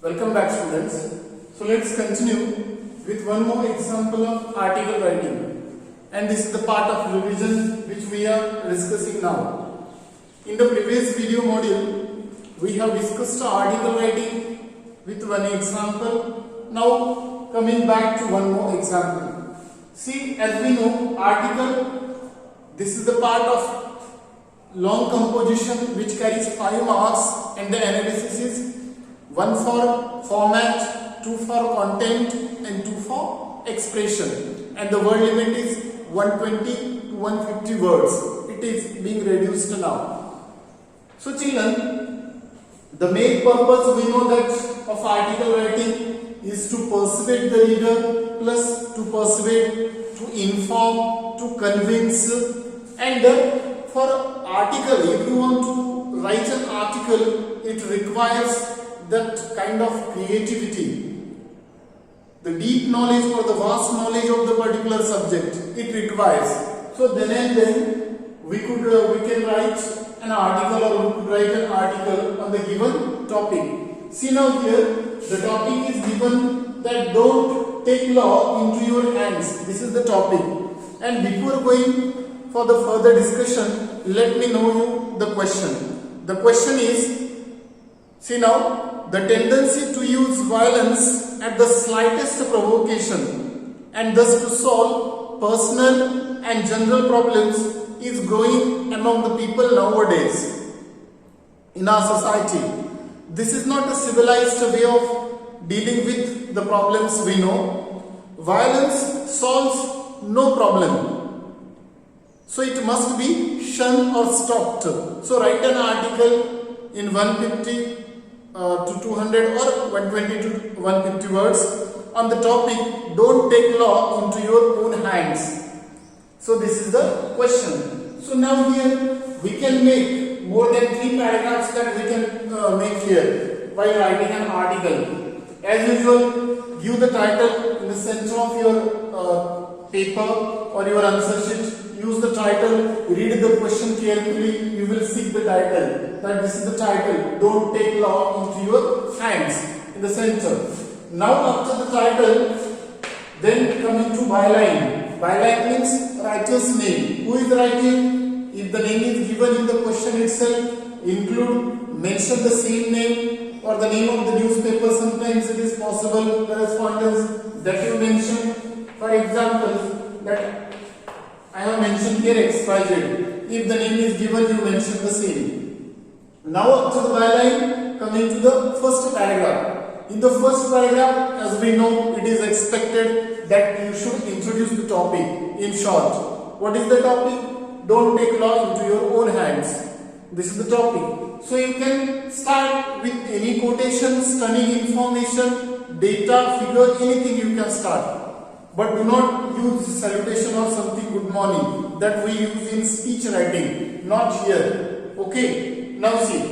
Welcome back, students. So let's continue with one more example of article writing, and this is the part of revision which we are discussing now. In the previous video module we have discussed article writing with one example. Now coming back to one more example. See, as we know, article, this is the part of long composition which carries 5 marks, and the analysis is 1 for format, 2 for content and 2 for expression, and the word limit is 120 to 150 words. It is being reduced now. So children, the main purpose we know that of article writing is to persuade the reader, plus to persuade, to inform, to convince, and for article, if you want to write an article, it requires that kind of creativity, the deep knowledge or the vast knowledge of the particular subject it requires. So then and then we can write an article, or we could write an article on the given topic. See now here, the topic is given that don't take law into your hands. This is the topic. And before going for the further discussion, let me know you the question. The question is, see now, the tendency to use violence at the slightest provocation and thus to solve personal and general problems is growing among the people nowadays in our society. This is not a civilized way of dealing with the problems we know. Violence solves no problem. So it must be shunned or stopped. So write an article in 150 to 200 or 120 to 150 words on the topic don't take law into your own hands. So this is the question. So now here we can make more than 3 paragraphs that we can make here while writing an article. As usual, give the title in the center of your paper or your answer sheet. Use the title, read the question carefully, you will see the title, that this is the title, don't take law into your hands, in the center. Now after the title, then coming to byline. Byline means writer's name. Who is writing? If the name is given in the question itself, mention the same name or the name of the newspaper. Sometimes it is possible, correspondence that you mention. For example, that I have mentioned here XYZ. If the name is given, you mention the same. Now after the byline, coming to the first paragraph. In the first paragraph, as we know, it is expected that you should introduce the topic. In short, what is the topic? Don't take law into your own hands. This is the topic. So you can start with any quotation, stunning information, data, figure, anything you can start. But do not use salutation or something good morning that we use in speech writing. Not here. Okay. Now see.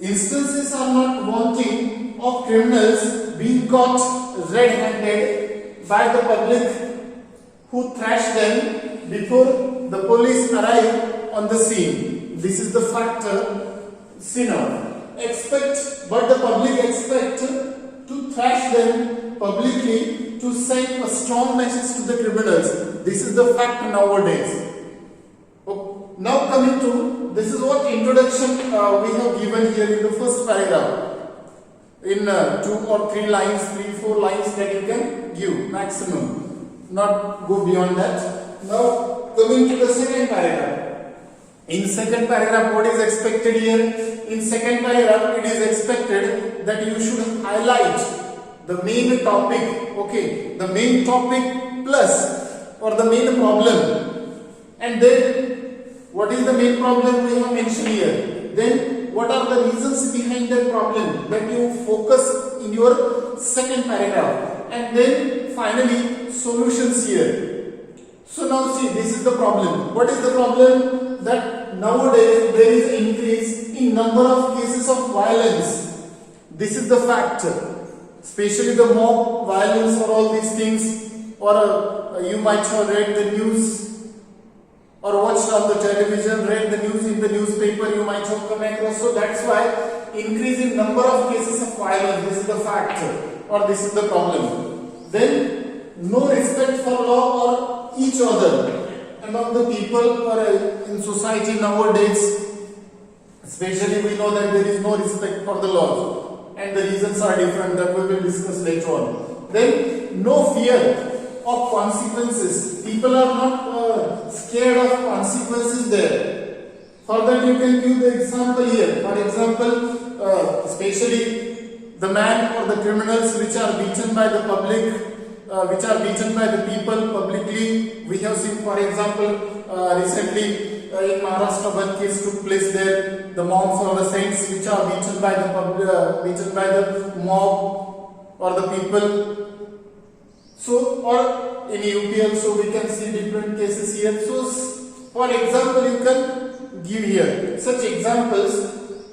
Instances are not wanting of criminals being caught red-handed by the public who thrashed them before the police arrive on the scene. This is the factor. See now. But the public expect to thrash them publicly to send a strong message to the criminals. This is the fact nowadays. Now coming to, this is what introduction we have given here in the first paragraph. In 2 or 3 lines, 3, 4 lines that you can give maximum. Not go beyond that. Now coming to the second paragraph. In second paragraph, what is expected here? In second paragraph, it is expected that you should highlight the main topic, okay, the main topic plus or the main problem, and then what is the main problem we have mentioned here, then what are the reasons behind that problem that you focus in your second paragraph, and then finally solutions here. So now see, this is the problem. What is the problem? That nowadays there is an increase in number of cases of violence. This is the factor. Especially the mob violence or all these things, or you might have read the news or watched on the television, read the news in the newspaper, you might have come across. So that's why increase in number of cases of violence, this is the factor or this is the problem. Then no respect for law or each other among the people or in society nowadays. Especially we know that there is no respect for the laws and the reasons are different that we will discuss later on. Then no fear of consequences. People are not scared of consequences there. For that you can give the example here. For example, especially the man or the criminals which are beaten by the public, which are beaten by the people publicly. We have seen, for example, recently in Maharashtra one case took place there. The monks or the saints which are beaten by the public, beaten by the mob or the people. So, or in UP also we can see different cases here. So, for example, you can give here such examples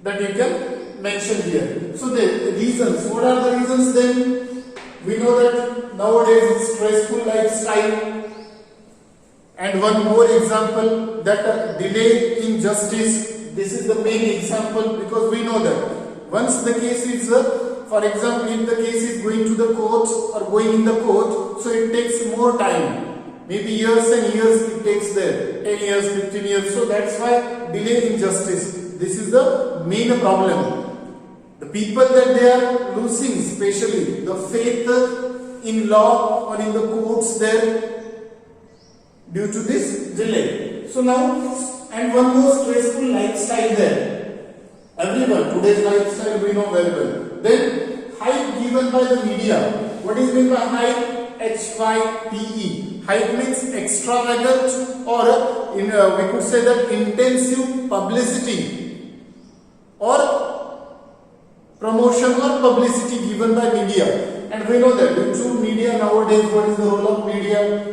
that you can mention here. So, the reasons. What are the reasons then? We know that nowadays it's stressful lifestyle. And one more example, that delay in justice. This is the main example because we know that once the case is, for example, if the case is going to the court or going in the court, so it takes more time. Maybe years and years it takes there, 10 years, 15 years. So that's why delay in justice. This is the main problem. The people that they are losing, especially the faith in law or in the courts there, due to this delay. So now, and one more stressful lifestyle there. Everyone, today's lifestyle we know very well. Then, hype given by the media. What is meant by hype? H-Y-P-E. Hype means extravagant or we could say that intensive publicity or promotion or publicity given by media. And we know that due to media nowadays, what is the role of media?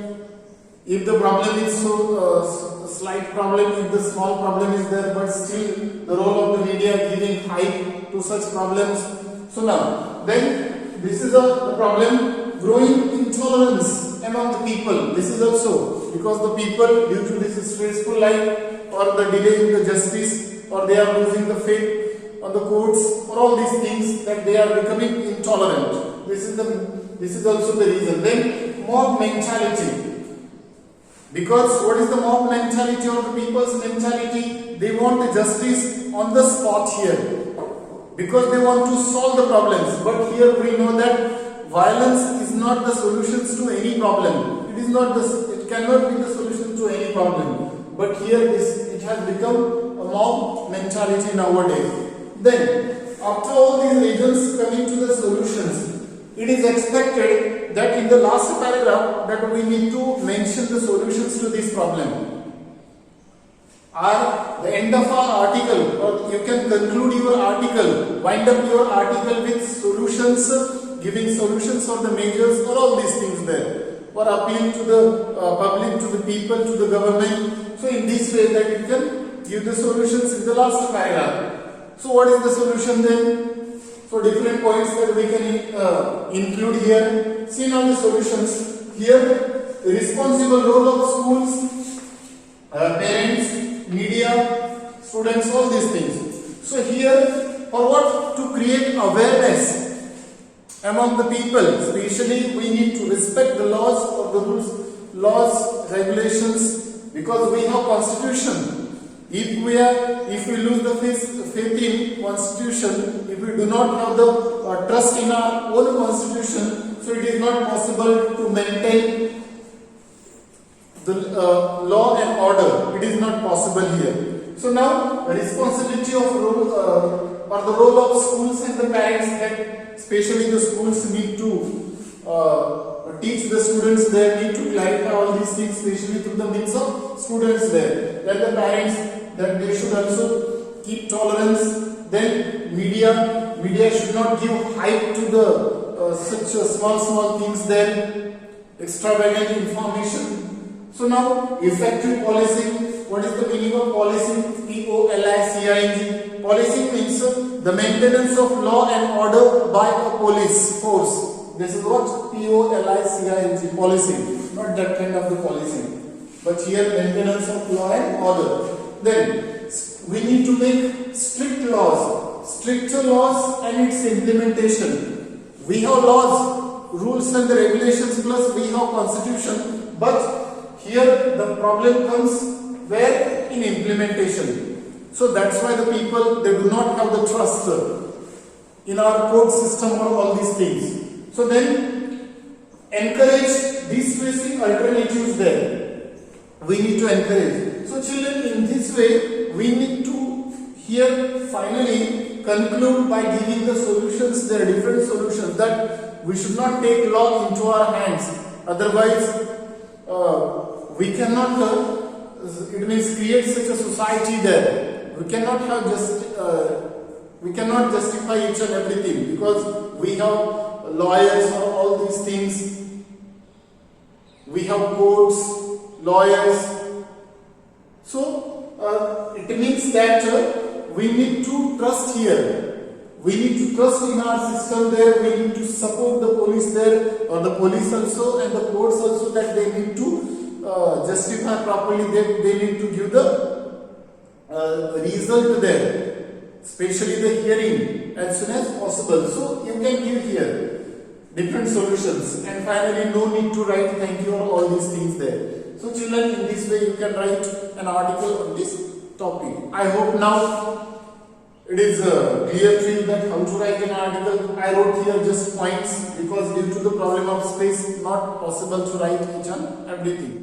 If the problem is so slight problem, if the small problem is there, but still the role of the media giving hype to such problems. So now, then this is the problem, growing intolerance among the people. This is also because the people due to this stressful life or the delay in the justice or they are losing the faith on the courts or all these things that they are becoming intolerant. This is also the reason. Then mob mentality. Because what is the mob mentality or the people's mentality? They want the justice on the spot here. Because they want to solve the problems. But here we know that violence is not the solutions to any problem. It cannot be the solution to any problem. But here it has become a mob mentality nowadays. Then, after all these reasons coming to the solutions, it is expected that in the last paragraph that we need to mention the solutions to this problem. At the end of our article, or you can conclude your article, wind up your article with solutions, giving solutions for the measures or all these things there, or appeal to the public, to the people, to the government. So in this way that you can give the solutions in the last paragraph. So what is the solution then? So different points that we can include here. See now the solutions. Here, the responsible role of schools, parents, media, students, all these things. So here, for what? To create awareness among the people. Especially, we need to respect the laws or the rules, laws, regulations, because we have constitution. If we lose the faith in constitution, if we do not have the trust in our own constitution, so it is not possible to maintain the law and order. It is not possible here. So now, the responsibility of or the role of schools and the parents, that especially the schools need to teach the students there, need to clarify all these things, especially through the means of students there. That the parents, that they should also keep tolerance. Then media should not give hype to the such small things there, extravagant information. So now, effective policing. What is the meaning of policing? P-O-L-I-C-I-N-G. Policing means the maintenance of law and order by a police force. This is what P-O-L-I-C-I-N-G, policing. Not that kind of the policing. but here maintenance of law and order. Then we need to make strict laws, stricter laws and its implementation. We have laws, rules and the regulations, plus we have constitution, but here the problem comes where in implementation. So that's why the people, they do not have the trust in our court system or all these things. So then encourage de-stressing alternatives there. We need to encourage. So children, in this way we need to here finally conclude by giving the solutions. There are different solutions, that we should not take law into our hands. Otherwise we cannot it means create such a society there. We cannot have we cannot justify each and everything, because we have lawyers for all these things. We have courts, lawyers. So it means that we need to trust here. We need to trust in our system there. We need to support the police there, or the police also and the courts also, that they need to justify properly. They need to give the result there, especially the hearing, as soon as possible. So you can give here different solutions, and finally no need to write thank you or all these things there. So children, in this way you can write an article on this topic. I hope now it is clear to you that how to write an article. I wrote here just points, because due to the problem of space, not possible to write each and everything.